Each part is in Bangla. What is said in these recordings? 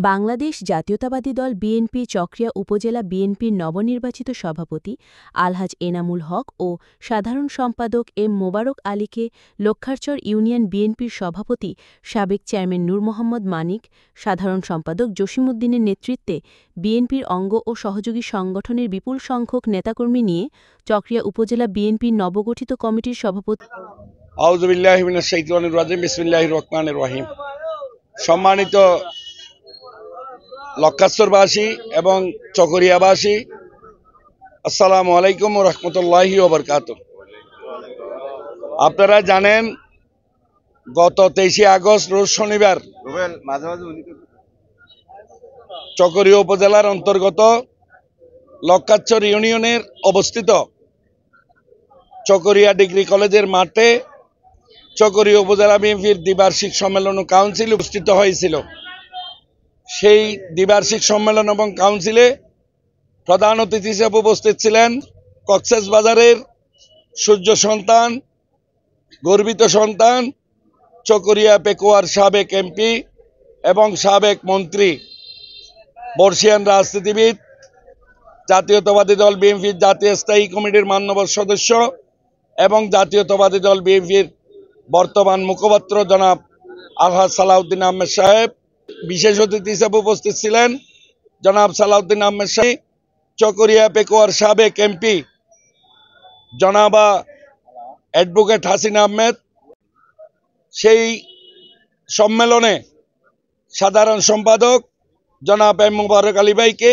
বাংলাদেশ জাতীয়তাবাদী দল বিএনপি চকরিয়া উপজেলা বিএনপির নবনির্বাচিত সভাপতি আলহাজ এনামুল হক ও সাধারণ সম্পাদক এম মোবারক আলীকে লক্ষ্যারচর ইউনিয়ন বিএনপির সভাপতি সাবেক চেয়ারম্যান নূর মোহাম্মদ মানিক, সাধারণ সম্পাদক জসিমউদ্দিনের নেতৃত্বে বিএনপির অঙ্গ ও সহযোগী সংগঠনের বিপুল সংখ্যক নেতাকর্মী নিয়ে চকরিয়া উপজেলা বিএনপির নবগঠিত কমিটির সভাপতি আউযু বিল্লাহি মিনাশ শাইতানির রাজিম বিসমিল্লাহির রহমানির রহিম। সম্মানিত লক্ষ্যারচরবাসী এবং চকরিয়াবাসী, আসসালামু আলাইকুম ওয়া রাহমাতুল্লাহি ওয়া বারাকাতুহু। আপনারা জানেন গত 23 আগস্ট রোজ শনিবার চকরিয়া উপজেলার অন্তর্গত লক্ষ্যারচর ইউনিয়নের অবস্থিত চকরিয়া ডিগ্রি কলেজের মাঠে চকরিয়া উপজেলা বিএনপির দ্বিবার্ষিক সম্মেলন ও কাউন্সিল অনুষ্ঠিত হয়েছিল। সেই দ্বিবার্ষিক সম্মেলন এবং কাউন্সিলে প্রধান অতিথি হিসেবে উপস্থিত ছিলেন কক্সবাজারের সূর্য সন্তান, গর্বিত সন্তান, চকরিয়া পেকুয়ার সাবেক এমপি এবং সাবেক মন্ত্রী, বর্ষিয়ান রাজনীতিবিদ, জাতীয়তাবাদী দল বিএনপির জাতীয় স্থায়ী কমিটির মাননীয় সদস্য এবং জাতীয়তাবাদী দল বিএনপির বর্তমান মুখপাত্র জনাব আলহাজ সালাউদ্দিন আহমেদ সাহেব। বিশেষ অতিথি হিসেবে উপস্থিত ছিলেন জনাব সালাউদ্দিন আহমেদ সাহেব, চকরিয়া পেকুয়ার সাবেক এমপি জনাবা অ্যাডভোকেট হাসিনা আহমেদ। সেই সম্মেলনে সাধারণ সম্পাদক জনাব এম মোবারক আলী ভাইকে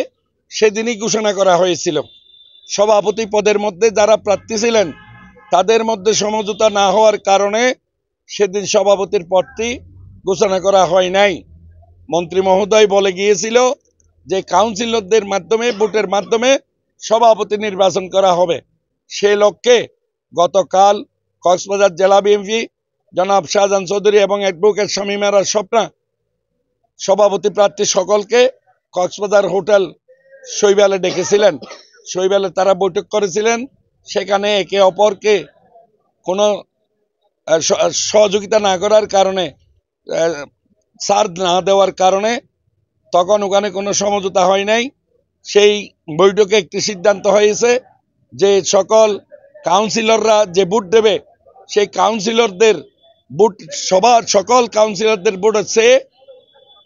সেদিনই ঘোষণা করা হয়েছিল। সভাপতি পদের মধ্যে যারা প্রার্থী ছিলেন তাদের মধ্যে সমঝোতা না হওয়ার কারণে সেদিন সভাপতির পদটি ঘোষণা করা হয় নাই। মন্ত্রী মহোদয় বলে গিয়েছিল যে কাউন্সিলরদের মাধ্যমে, ভোটের মাধ্যমে সভাপতি নির্বাচন করা হবে। সেই লক্ষ্যে গতকাল কক্সবাজার জেলা বিএনপি জনাব শাহজাহান চৌধুরী এবং অ্যাডভোকেট শামীমারা স্বপ্না সভাপতি প্রার্থী সকলকে কক্সবাজার হোটেল শৈবালে ডেকেছিলেন। শৈবালে তারা বৈঠক করেছিলেন। সেখানে একে অপরকে কোনো সহযোগিতা না করার কারণে, ছাড় না দেওয়ার কারণে তখন ওখানে কোনো সমঝোতা হয় নাই। সেই বৈঠকে একটি সিদ্ধান্ত হয়েছে যে সকল কাউন্সিলররা যে ভোট দেবে সেই কাউন্সিলরদের ভোট, সকল কাউন্সিলরদের ভোট হচ্ছে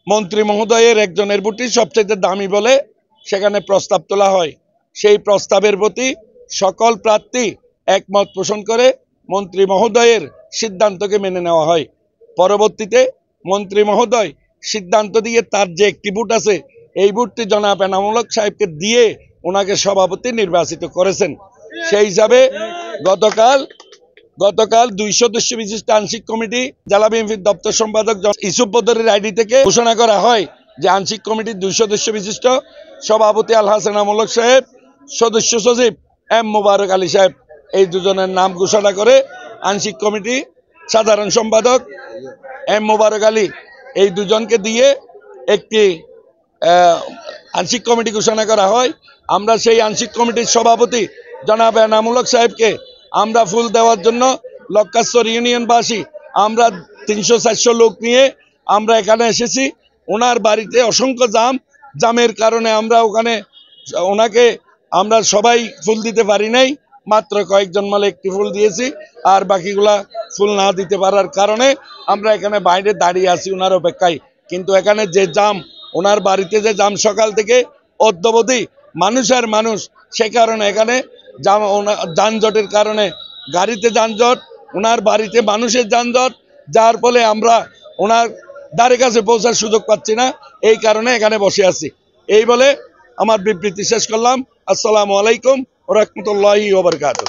মন্ত্রী মহোদয়ের একজনের ভোটই সবচেয়ে দামি বলে সেখানে প্রস্তাব তোলা হয়। সেই প্রস্তাবের প্রতি সকল প্রার্থী একমত পোষণ করে মন্ত্রী মহোদয়ের সিদ্ধান্তকে মেনে নেওয়া হয়। পরবর্তীতে মন্ত্রী মহোদয় সিদ্ধান্ত দিয়ে তার যে একটি ভোট আছে এই ভোটটি জনাব এনামুল হক সাহেবকে দিয়ে ওনাকে সভাপতি নির্বাচিত করেছেন। সেই হিসাবে গতকাল 2 সদস্য বিশিষ্ট আংশিক কমিটি জেলা বিএনপির দপ্তর সম্পাদক ইউসুফ বদরের আইডি থেকে ঘোষণা করা হয় যে আংশিক কমিটির 2 সদস্য বিশিষ্ট সভাপতি আলহাজ এনামুল হক সাহেব, সদস্য সচিব এম মোবারক আলী সাহেব, এই দুজনের নাম ঘোষণা করে আংশিক কমিটি সাধারণ সম্পাদক এম মোবারক আলী এই দুজনকে দিয়ে একটি আংশিক কমিটি ঘোষণা করা হয়। আমরা সেই আংশিক কমিটির সভাপতি জনাব এনামুল হক সাহেবকে আমরা ফুল দেওয়ার জন্য লক্ষ্যারচর ইউনিয়নবাসী আমরা 300-400 লোক নিয়ে আমরা এখানে এসেছি। ওনার বাড়িতে অসংখ্য জামের কারণে আমরা ওনাকে আমরা সবাই ফুল দিতে পারি নাই, মাত্র কয়েকজন মালে একটি ফুল দিয়েছি। আর বাকিগুলা ফুল না দিতে পারার কারণে আমরা এখানে বাইরে দাঁড়িয়ে আছি ওনার অপেক্ষায়। কিন্তু এখানে যে জাম, ওনার বাড়িতে যে জাম সকাল থেকে অদ্যাবধি মানুষের মানুষ, সে কারণে এখানে যানজটের কারণে গাড়িতে যানজট, ওনার বাড়িতে মানুষের যানজট, যার ফলে আমরা ওনার দ্বারে কাছে পৌঁছার সুযোগ পাচ্ছি না। এই কারণে এখানে বসে আছি। এই বলে আমার বিবৃতি শেষ করলাম। আসসালামু আলাইকুম ওয়া রাহমাতুল্লাহি ওয়া বারাকাতুহু।